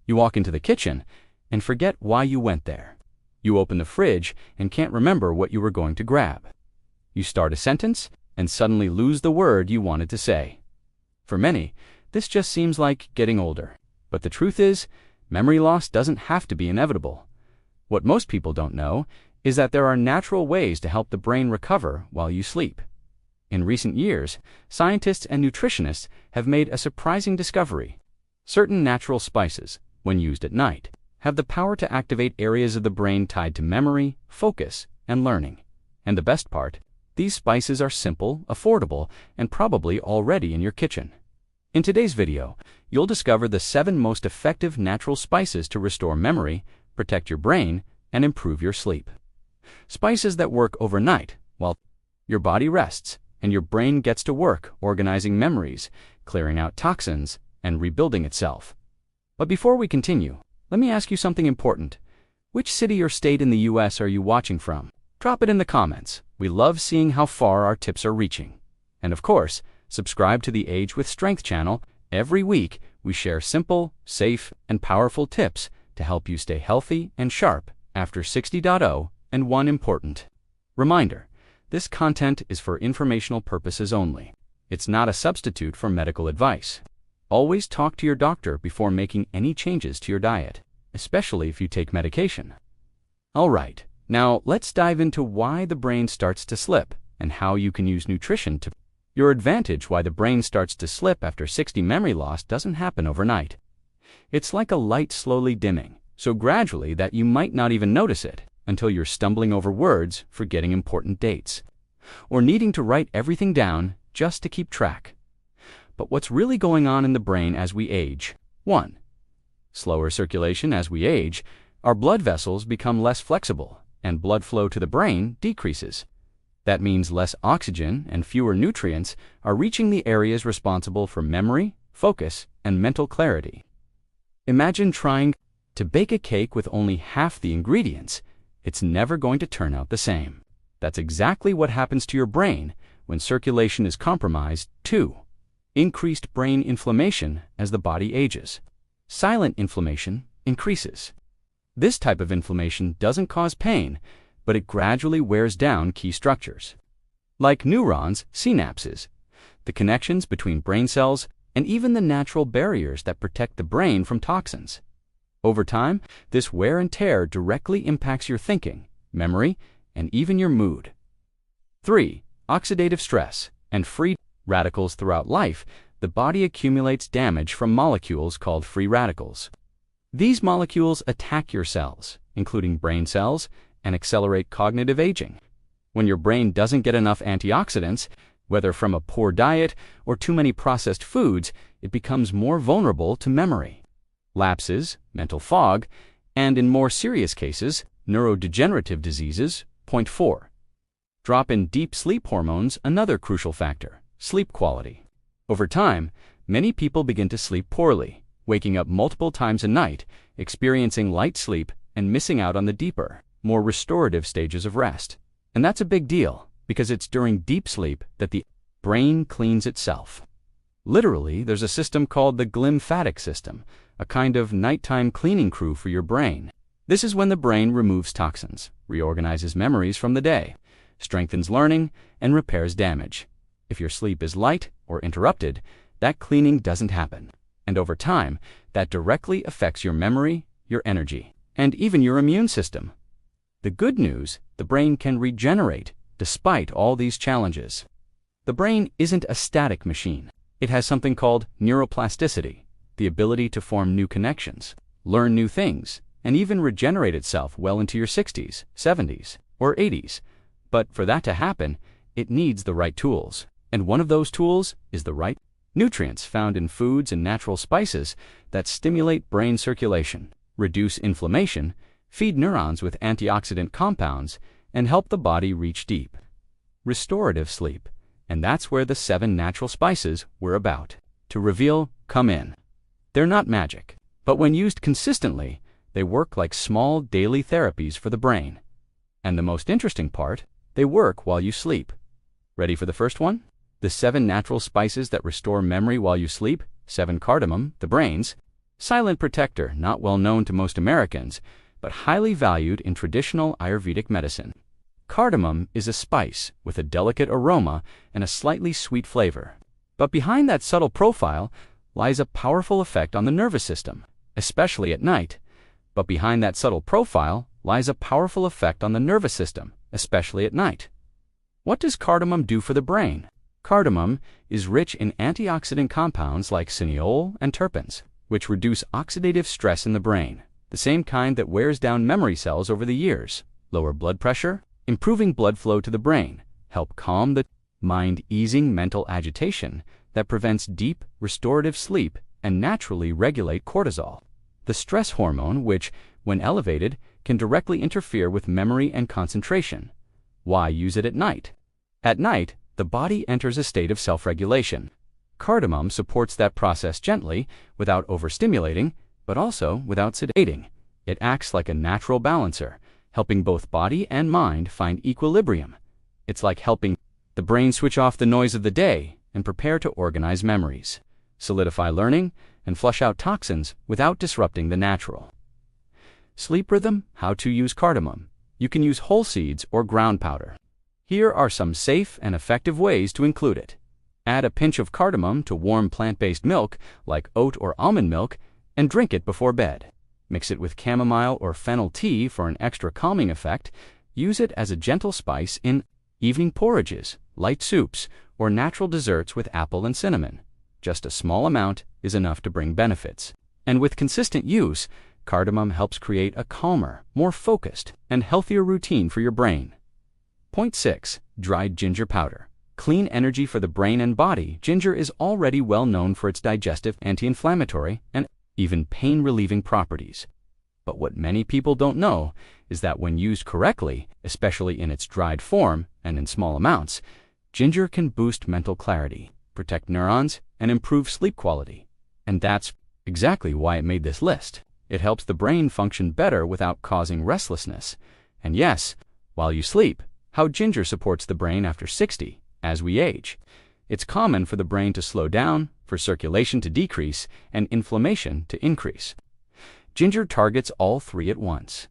You walk into the kitchen and forget why you went there. You open the fridge and can't remember what you were going to grab. You start a sentence and suddenly lose the word you wanted to say. For many, this just seems like getting older. But the truth is, memory loss doesn't have to be inevitable. What most people don't know is that there are natural ways to help the brain recover while you sleep. In recent years, scientists and nutritionists have made a surprising discovery. Certain natural spices, when used at night, have the power to activate areas of the brain tied to memory, focus, and learning. And the best part, these spices are simple, affordable, and probably already in your kitchen. In today's video, you'll discover the 7 most effective natural spices to restore memory, protect your brain, and improve your sleep. Spices that work overnight while your body rests and your brain gets to work organizing memories, clearing out toxins, and rebuilding itself. But before we continue, let me ask you something important. Which city or state in the US are you watching from? Drop it in the comments. We love seeing how far our tips are reaching. And of course, subscribe to the Age with Strength channel. Every week, we share simple, safe, and powerful tips to help you stay healthy and sharp after 60.0. And one important reminder, this content is for informational purposes only. It's not a substitute for medical advice. Always talk to your doctor before making any changes to your diet, especially if you take medication. All right, now let's dive into why the brain starts to slip and how you can use nutrition to your advantage. Why the brain starts to slip after 60. Memory loss doesn't happen overnight. It's like a light slowly dimming, so gradually that you might not even notice it until you're stumbling over words, forgetting important dates, or needing to write everything down just to keep track. But what's really going on in the brain as we age? 1. Slower circulation. As we age, our blood vessels become less flexible, and blood flow to the brain decreases. That means less oxygen and fewer nutrients are reaching the areas responsible for memory, focus, and mental clarity. Imagine trying to bake a cake with only half the ingredients. It's never going to turn out the same. That's exactly what happens to your brain when circulation is compromised. 2. Increased brain inflammation. As the body ages, silent inflammation increases. This type of inflammation doesn't cause pain, but it gradually wears down key structures, like neurons, synapses, the connections between brain cells, and even the natural barriers that protect the brain from toxins. Over time, this wear and tear directly impacts your thinking, memory, and even your mood. 3. Oxidative stress and free radicals. Throughout life, the body accumulates damage from molecules called free radicals. These molecules attack your cells, including brain cells, and accelerate cognitive aging. When your brain doesn't get enough antioxidants, whether from a poor diet or too many processed foods, it becomes more vulnerable to memory lapses, mental fog, and in more serious cases, neurodegenerative diseases. 4. Drop in deep sleep hormones. Another crucial factor, sleep quality. Over time, many people begin to sleep poorly, waking up multiple times a night, experiencing light sleep, and missing out on the deeper, more restorative stages of rest. And that's a big deal, because it's during deep sleep that the brain cleans itself. Literally, there's a system called the glymphatic system, a kind of nighttime cleaning crew for your brain. This is when the brain removes toxins, reorganizes memories from the day, strengthens learning, and repairs damage. If your sleep is light or interrupted, that cleaning doesn't happen. And over time, that directly affects your memory, your energy, and even your immune system. The good news, the brain can regenerate despite all these challenges. The brain isn't a static machine. It has something called neuroplasticity, the ability to form new connections, learn new things, and even regenerate itself well into your 60s, 70s, or 80s. But for that to happen, it needs the right tools. And one of those tools is the right nutrients found in foods and natural spices that stimulate brain circulation, reduce inflammation, feed neurons with antioxidant compounds, and help the body reach deep, restorative sleep. And that's where the 7 natural spices we're about to reveal come in. They're not magic, but when used consistently, they work like small daily therapies for the brain. And the most interesting part, they work while you sleep. Ready for the first one? The 7 natural spices that restore memory while you sleep. 7. Cardamom, the brain's Silent protector, not well known to most Americans, but highly valued in traditional Ayurvedic medicine. Cardamom is a spice with a delicate aroma and a slightly sweet flavor. But behind that subtle profile lies a powerful effect on the nervous system, especially at night. But behind that subtle profile lies a powerful effect on the nervous system, especially at night. What does cardamom do for the brain? Cardamom is rich in antioxidant compounds like cineol and terpenes, which reduce oxidative stress in the brain, the same kind that wears down memory cells over the years, lower blood pressure, improving blood flow to the brain, help calm the mind, easing mental agitation that prevents deep, restorative sleep, and naturally regulate cortisol, the stress hormone which, when elevated, can directly interfere with memory and concentration. Why use it at night? At night, the body enters a state of self-regulation. Cardamom supports that process gently, without overstimulating, but also without sedating. It acts like a natural balancer, helping both body and mind find equilibrium. It's like helping the brain switch off the noise of the day and prepare to organize memories, solidify learning, and flush out toxins without disrupting the natural. Sleep rhythm, how to use cardamom. You can use whole seeds or ground powder. Here are some safe and effective ways to include it. Add a pinch of cardamom to warm plant-based milk, like oat or almond milk, and drink it before bed. Mix it with chamomile or fennel tea for an extra calming effect. Use it as a gentle spice in evening porridges, light soups, or natural desserts with apple and cinnamon. Just a small amount is enough to bring benefits. And with consistent use, cardamom helps create a calmer, more focused, and healthier routine for your brain. Point 6. Dried ginger powder. Clean energy for the brain and body. Ginger is already well known for its digestive, anti-inflammatory, and even pain-relieving properties. But what many people don't know is that when used correctly, especially in its dried form and in small amounts, ginger can boost mental clarity, protect neurons, and improve sleep quality. And that's exactly why it made this list. It helps the brain function better without causing restlessness. And yes, while you sleep, how ginger supports the brain after 60, as we age. It's common for the brain to slow down, for circulation to decrease, and inflammation to increase. Ginger targets all three at once.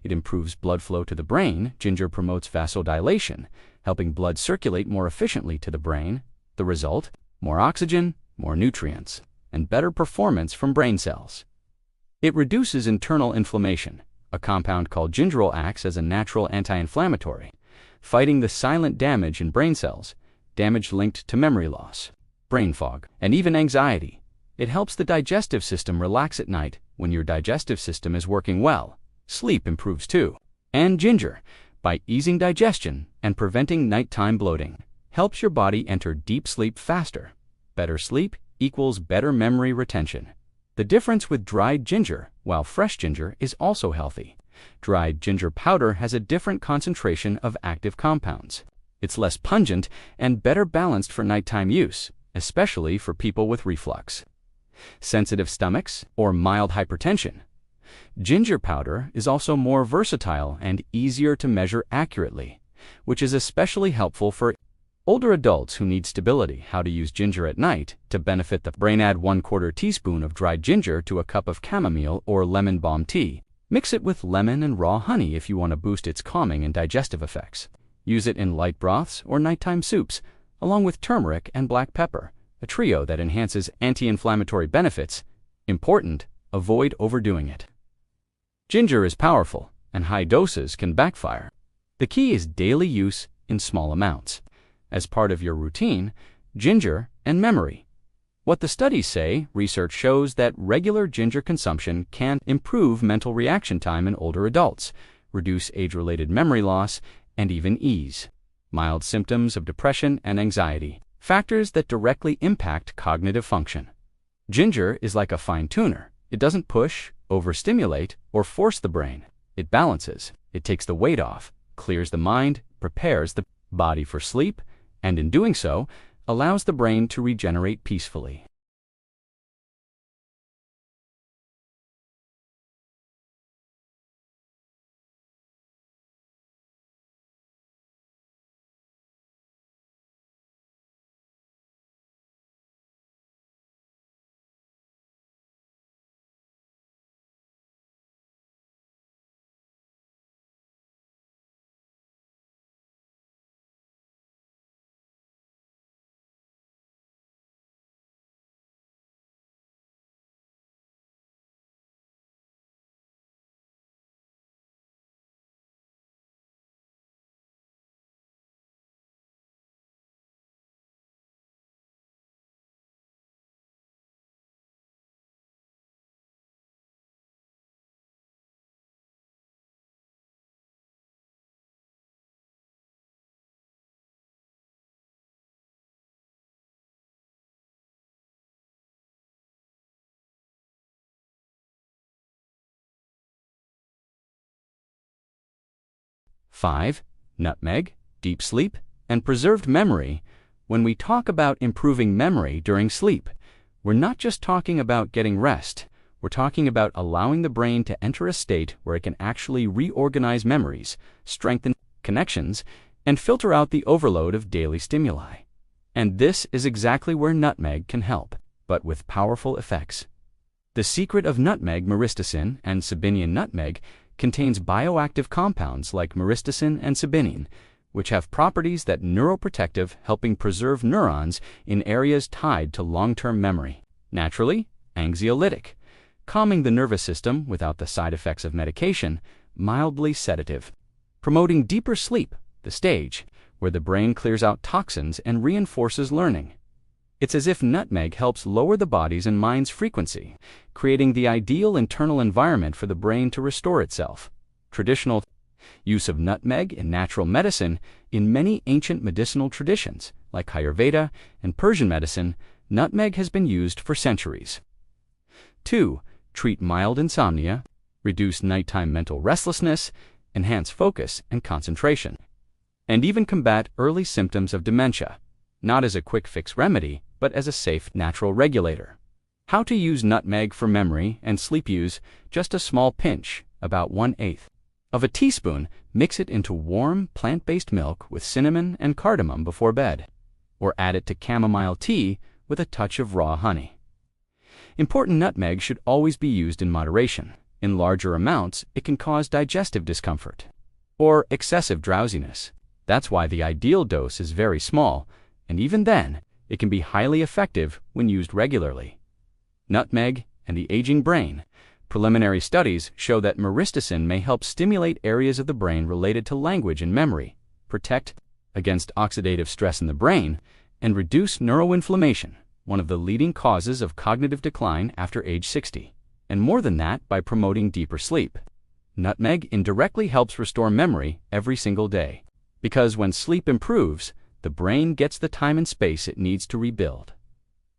It improves blood flow to the brain. Ginger promotes vasodilation, helping blood circulate more efficiently to the brain. The result? More oxygen, more nutrients, and better performance from brain cells. It reduces internal inflammation. A compound called gingerol acts as a natural anti-inflammatory, fighting the silent damage in brain cells, damage linked to memory loss, brain fog, and even anxiety. It helps the digestive system relax at night. When your digestive system is working well, sleep improves too. And ginger, by easing digestion and preventing nighttime bloating, helps your body enter deep sleep faster. Better sleep equals better memory retention. The difference with dried ginger, while fresh ginger is also healthy. Dried ginger powder has a different concentration of active compounds. It's less pungent and better balanced for nighttime use, especially for people with reflux, sensitive stomachs, or mild hypertension. Ginger powder is also more versatile and easier to measure accurately, which is especially helpful for older adults who need stability. How to use ginger at night to benefit the brain. Add 1/4 teaspoon of dried ginger to a cup of chamomile or lemon balm tea. Mix it with lemon and raw honey if you want to boost its calming and digestive effects. Use it in light broths or nighttime soups, along with turmeric and black pepper, a trio that enhances anti-inflammatory benefits. Important, avoid overdoing it. Ginger is powerful, and high doses can backfire. The key is daily use in small amounts. As part of your routine, ginger and memory. What the studies say, research shows that regular ginger consumption can improve mental reaction time in older adults, reduce age-related memory loss, and even ease mild symptoms of depression and anxiety, factors that directly impact cognitive function. Ginger is like a fine tuner. It doesn't push, overstimulate, or force the brain. It balances. It takes the weight off, clears the mind, prepares the body for sleep, and in doing so, allows the brain to regenerate peacefully. 5. Nutmeg, deep sleep, and preserved memory. When we talk about improving memory during sleep, we're not just talking about getting rest. We're talking about allowing the brain to enter a state where it can actually reorganize memories, strengthen connections, and filter out the overload of daily stimuli. And this is exactly where nutmeg can help, but with powerful effects. The secret of nutmeg, myristicin, and Sabinian nutmeg contains bioactive compounds like myristicin and sabinin, which have properties that neuroprotective, helping preserve neurons in areas tied to long-term memory. Naturally, anxiolytic, calming the nervous system without the side effects of medication, mildly sedative, promoting deeper sleep, the stage where the brain clears out toxins and reinforces learning. It's as if nutmeg helps lower the body's and mind's frequency, creating the ideal internal environment for the brain to restore itself. Traditional use of nutmeg in natural medicine. In many ancient medicinal traditions, like Ayurveda and Persian medicine, nutmeg has been used for centuries. 2. Treat mild insomnia, reduce nighttime mental restlessness, enhance focus and concentration, and even combat early symptoms of dementia, not as a quick fix remedy, but as a safe natural regulator. How to use nutmeg for memory and sleep use: just a small pinch, about 1/8 of a teaspoon, mix it into warm plant-based milk with cinnamon and cardamom before bed, or add it to chamomile tea with a touch of raw honey. Important: nutmeg should always be used in moderation. In larger amounts, it can cause digestive discomfort or excessive drowsiness. That's why the ideal dose is very small, and even then, it can be highly effective when used regularly. Nutmeg and the aging brain. Preliminary studies show that myristicin may help stimulate areas of the brain related to language and memory, protect against oxidative stress in the brain, and reduce neuroinflammation, one of the leading causes of cognitive decline after age 60. And more than that, by promoting deeper sleep. Nutmeg indirectly helps restore memory every single day, because when sleep improves, the brain gets the time and space it needs to rebuild.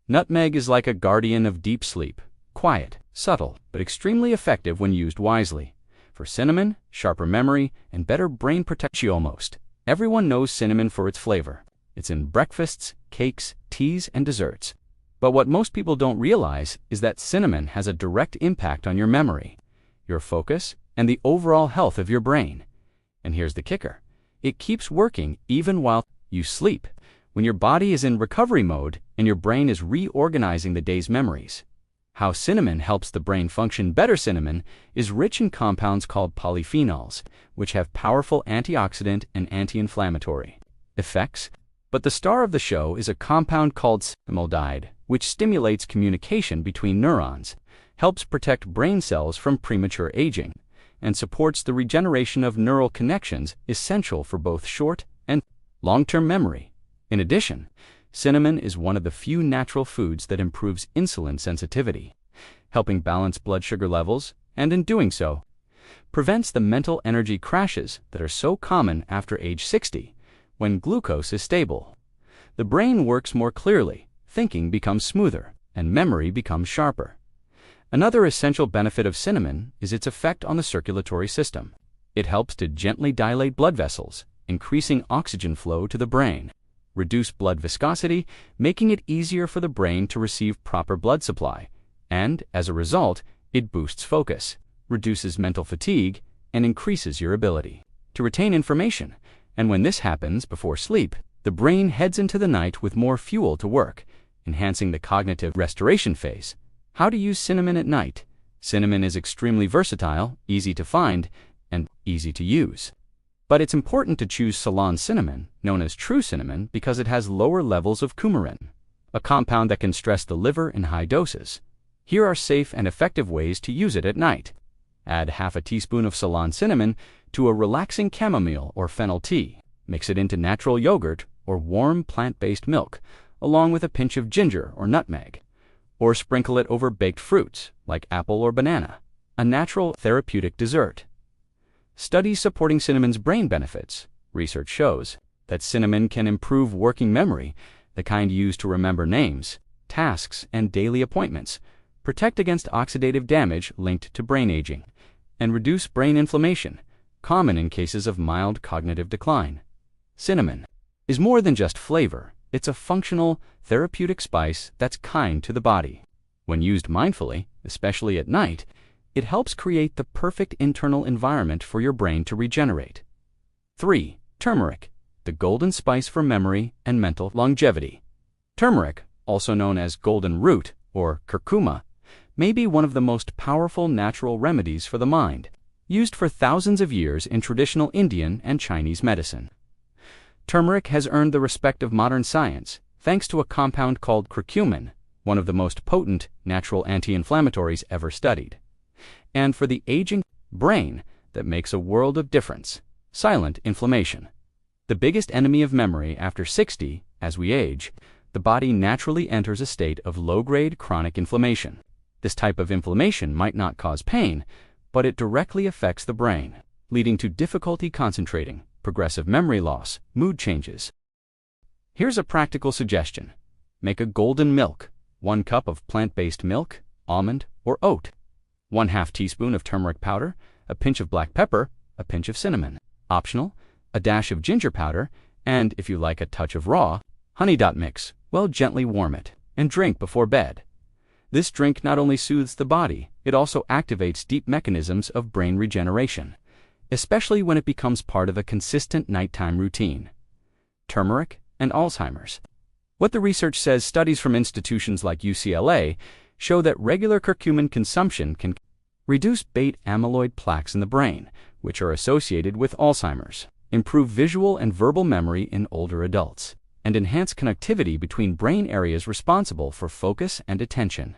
Nutmeg is like a guardian of deep sleep, quiet, subtle, but extremely effective when used wisely. For cinnamon, sharper memory, and better brain protection. Almost everyone knows cinnamon for its flavor. It's in breakfasts, cakes, teas, and desserts. But what most people don't realize is that cinnamon has a direct impact on your memory, your focus, and the overall health of your brain. And here's the kicker: it keeps working even while you sleep, when your body is in recovery mode and your brain is reorganizing the day's memories. How cinnamon helps the brain function better: cinnamon is rich in compounds called polyphenols, which have powerful antioxidant and anti-inflammatory effects. But the star of the show is a compound called cinnamolide, which stimulates communication between neurons, helps protect brain cells from premature aging, and supports the regeneration of neural connections essential for both short and long-term memory. In addition, cinnamon is one of the few natural foods that improves insulin sensitivity, helping balance blood sugar levels, and in doing so, prevents the mental energy crashes that are so common after age 60, when glucose is stable. The brain works more clearly, thinking becomes smoother, and memory becomes sharper. Another essential benefit of cinnamon is its effect on the circulatory system. It helps to gently dilate blood vessels, increasing oxygen flow to the brain, reduce blood viscosity, making it easier for the brain to receive proper blood supply, and, as a result, it boosts focus, reduces mental fatigue, and increases your ability to retain information. And when this happens before sleep, the brain heads into the night with more fuel to work, enhancing the cognitive restoration phase. How to use cinnamon at night. Cinnamon is extremely versatile, easy to find, and easy to use. But it's important to choose Ceylon cinnamon, known as true cinnamon, because it has lower levels of coumarin, a compound that can stress the liver in high doses. Here are safe and effective ways to use it at night. Add half a teaspoon of Ceylon cinnamon to a relaxing chamomile or fennel tea. Mix it into natural yogurt or warm plant-based milk, along with a pinch of ginger or nutmeg. Or sprinkle it over baked fruits, like apple or banana, a natural therapeutic dessert. Studies supporting cinnamon's brain benefits. Research shows that cinnamon can improve working memory, the kind used to remember names, tasks, and daily appointments, protect against oxidative damage linked to brain aging, and reduce brain inflammation, common in cases of mild cognitive decline. Cinnamon is more than just flavor. It's a functional, therapeutic spice that's kind to the body. When used mindfully, especially at night, it helps create the perfect internal environment for your brain to regenerate. 3. Turmeric, the golden spice for memory and mental longevity. Turmeric, also known as golden root or curcuma, may be one of the most powerful natural remedies for the mind, used for thousands of years in traditional Indian and Chinese medicine. Turmeric has earned the respect of modern science thanks to a compound called curcumin, one of the most potent natural anti-inflammatories ever studied. And for the aging brain that makes a world of difference: silent inflammation. The biggest enemy of memory after 60, as we age, the body naturally enters a state of low-grade chronic inflammation. This type of inflammation might not cause pain, but it directly affects the brain, leading to difficulty concentrating, progressive memory loss, mood changes. Here's a practical suggestion. Make a golden milk: 1 cup of plant-based milk, almond, or oat, 1/2 teaspoon of turmeric powder, a pinch of black pepper, a pinch of cinnamon. Optional, a dash of ginger powder, and, if you like a touch of raw, honey. Mix well, gently warm it, and drink before bed. This drink not only soothes the body, it also activates deep mechanisms of brain regeneration, especially when it becomes part of a consistent nighttime routine. Turmeric and Alzheimer's. What the research says: studies from institutions like UCLA show that regular curcumin consumption can reduce beta-amyloid plaques in the brain, which are associated with Alzheimer's, improve visual and verbal memory in older adults, and enhance connectivity between brain areas responsible for focus and attention.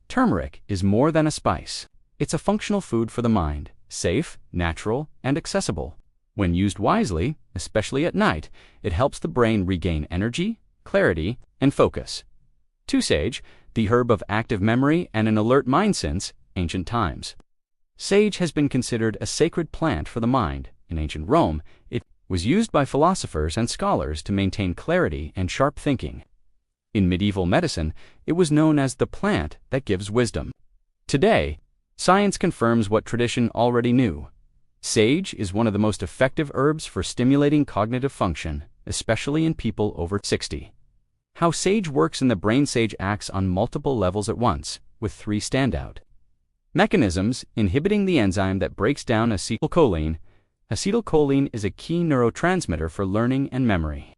Turmeric is more than a spice. It's a functional food for the mind, safe, natural, and accessible. When used wisely, especially at night, it helps the brain regain energy, clarity, and focus. 2. Sage, the herb of active memory and an alert mind since ancient times. Sage has been considered a sacred plant for the mind. In ancient Rome, it was used by philosophers and scholars to maintain clarity and sharp thinking. In medieval medicine, it was known as the plant that gives wisdom. Today, science confirms what tradition already knew. Sage is one of the most effective herbs for stimulating cognitive function, especially in people over 60. How sage works in the brain: sage acts on multiple levels at once, with 3 standout mechanisms: inhibiting the enzyme that breaks down acetylcholine. Acetylcholine is a key neurotransmitter for learning and memory.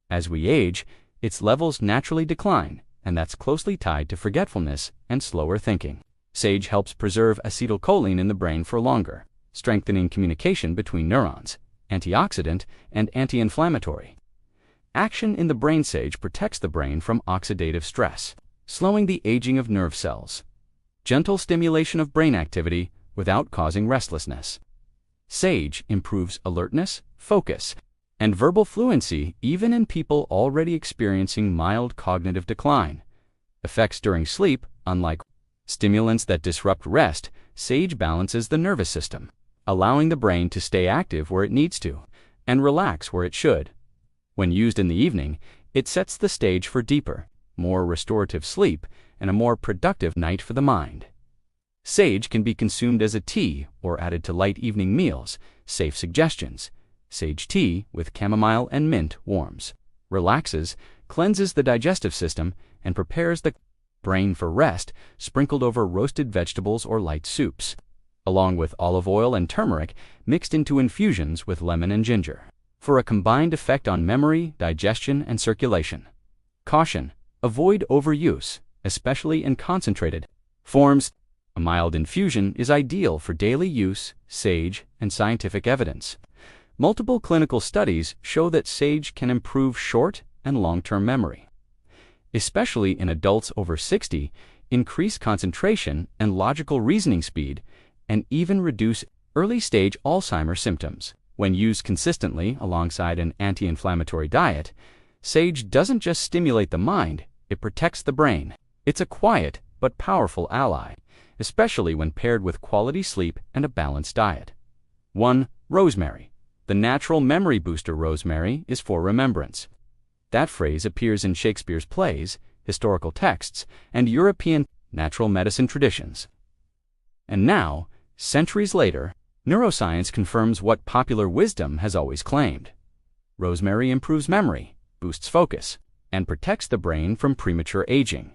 As we age, its levels naturally decline, and that's closely tied to forgetfulness and slower thinking. Sage helps preserve acetylcholine in the brain for longer, strengthening communication between neurons, antioxidant and anti-inflammatory. Action in the brain: sage protects the brain from oxidative stress, slowing the aging of nerve cells. Gentle stimulation of brain activity without causing restlessness. Sage improves alertness, focus, and verbal fluency even in people already experiencing mild cognitive decline. Effects during sleep: unlike stimulants that disrupt rest, sage balances the nervous system, allowing the brain to stay active where it needs to and relax where it should. When used in the evening, it sets the stage for deeper, more restorative sleep and a more productive night for the mind. Sage can be consumed as a tea or added to light evening meals. Safe suggestions: sage tea with chamomile and mint warms, relaxes, cleanses the digestive system, and prepares the brain for rest, sprinkled over roasted vegetables or light soups, along with olive oil and turmeric mixed into infusions with lemon and ginger, for a combined effect on memory, digestion, and circulation. Caution: avoid overuse, especially in concentrated forms. A mild infusion is ideal for daily use. Sage and scientific evidence. Multiple clinical studies show that sage can improve short and long-term memory, especially in adults over 60, increase concentration and logical reasoning speed, and even reduce early-stage Alzheimer's symptoms. When used consistently alongside an anti-inflammatory diet, sage doesn't just stimulate the mind, it protects the brain. It's a quiet but powerful ally, especially when paired with quality sleep and a balanced diet. 1. Rosemary. The natural memory booster. Rosemary is for remembrance. That phrase appears in Shakespeare's plays, historical texts, and European natural medicine traditions. And now, centuries later, Neuroscience confirms what popular wisdom has always claimed. Rosemary improves memory, boosts focus, and protects the brain from premature aging.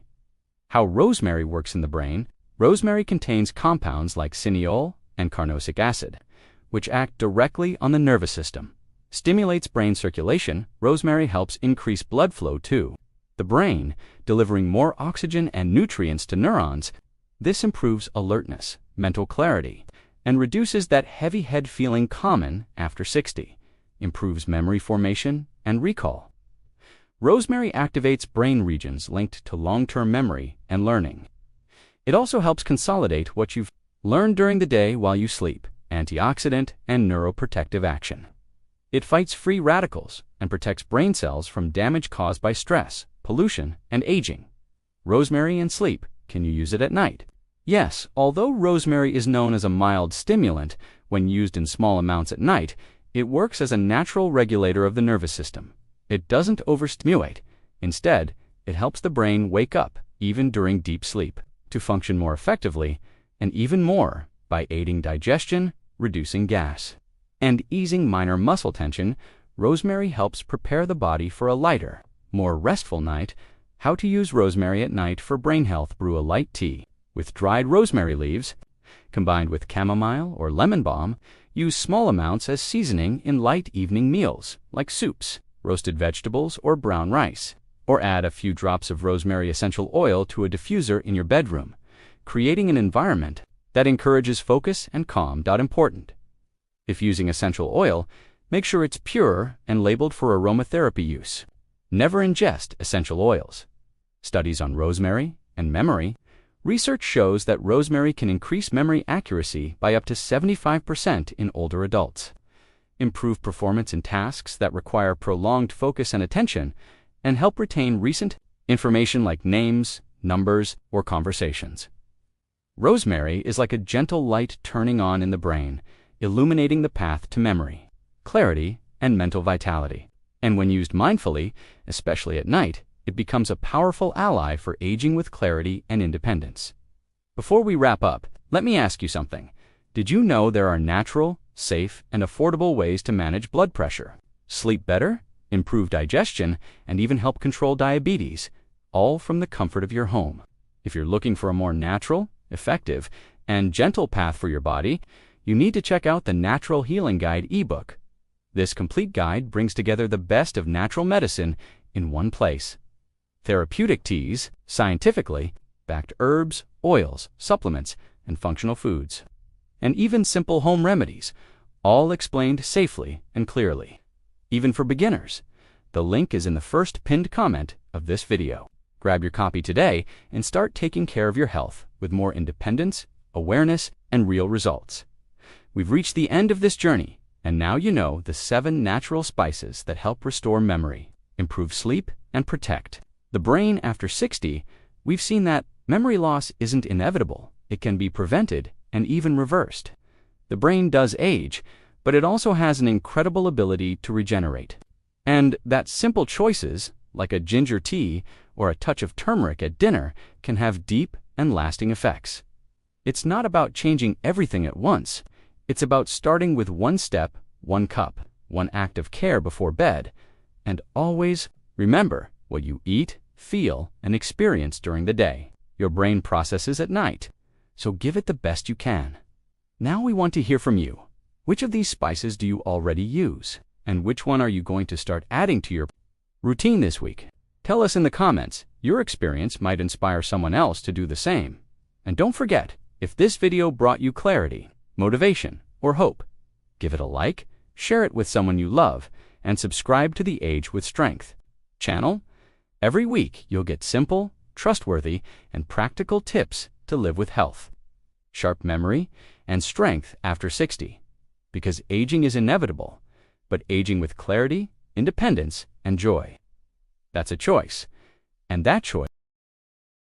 How rosemary works in the brain: rosemary contains compounds like cineol and carnosic acid, which act directly on the nervous system. Stimulates brain circulation. Rosemary helps increase blood flow to the brain, delivering more oxygen and nutrients to neurons. This improves alertness, mental clarity, and reduces that heavy head feeling common after 60. Improves memory formation and recall. Rosemary activates brain regions linked to long-term memory and learning. It also helps consolidate what you've learned during the day while you sleep. Antioxidant and neuroprotective action. It fights free radicals and protects brain cells from damage caused by stress, pollution, and aging. Rosemary and sleep. Can you use it at night? Yes, although rosemary is known as a mild stimulant when used in small amounts at night, it works as a natural regulator of the nervous system. It doesn't overstimulate. Instead, it helps the brain wake up, even during deep sleep, to function more effectively, and even more by aiding digestion, reducing gas, and easing minor muscle tension. Rosemary helps prepare the body for a lighter, more restful night. How to use rosemary at night for brain health: brew a light tea with dried rosemary leaves, combined with chamomile or lemon balm. Use small amounts as seasoning in light evening meals, like soups, roasted vegetables, or brown rice. Or add a few drops of rosemary essential oil to a diffuser in your bedroom, creating an environment that encourages focus and calm. Important: if using essential oil, make sure it's pure and labeled for aromatherapy use. Never ingest essential oils. Studies on rosemary and memory. Research shows that rosemary can increase memory accuracy by up to 75% in older adults, improve performance in tasks that require prolonged focus and attention, and help retain recent information like names, numbers, or conversations. Rosemary is like a gentle light turning on in the brain, illuminating the path to memory, clarity, and mental vitality. And when used mindfully, especially at night, it becomes a powerful ally for aging with clarity and independence. Before we wrap up, let me ask you something. Did you know there are natural, safe, and affordable ways to manage blood pressure, sleep better, improve digestion, and even help control diabetes, all from the comfort of your home? If you're looking for a more natural, effective, and gentle path for your body, you need to check out the Natural Healing Guide ebook. This complete guide brings together the best of natural medicine in one place. Therapeutic teas, scientifically backed herbs, oils, supplements, and functional foods, and even simple home remedies, all explained safely and clearly, even for beginners. The link is in the first pinned comment of this video. Grab your copy today and start taking care of your health with more independence, awareness, and real results. We've reached the end of this journey, and now you know the 7 natural spices that help restore memory, improve sleep, and protect the brain after 60. We've seen that memory loss isn't inevitable. It can be prevented and even reversed. The brain does age, but it also has an incredible ability to regenerate. And that simple choices, like a ginger tea or a touch of turmeric at dinner, can have deep and lasting effects. It's not about changing everything at once. It's about starting with one step, one cup, one act of care before bed. And always remember, what you eat, feel, and experience during the day, your brain processes at night. So give it the best you can. Now we want to hear from you. Which of these spices do you already use? And which one are you going to start adding to your routine this week? Tell us in the comments. Your experience might inspire someone else to do the same. And don't forget, if this video brought you clarity, motivation, or hope, give it a like, share it with someone you love, and subscribe to the Age with Strength channel. Every week, you'll get simple, trustworthy, and practical tips to live with health, sharp memory, and strength after 60. Because aging is inevitable, but aging with clarity, independence, and joy, that's a choice. And that choice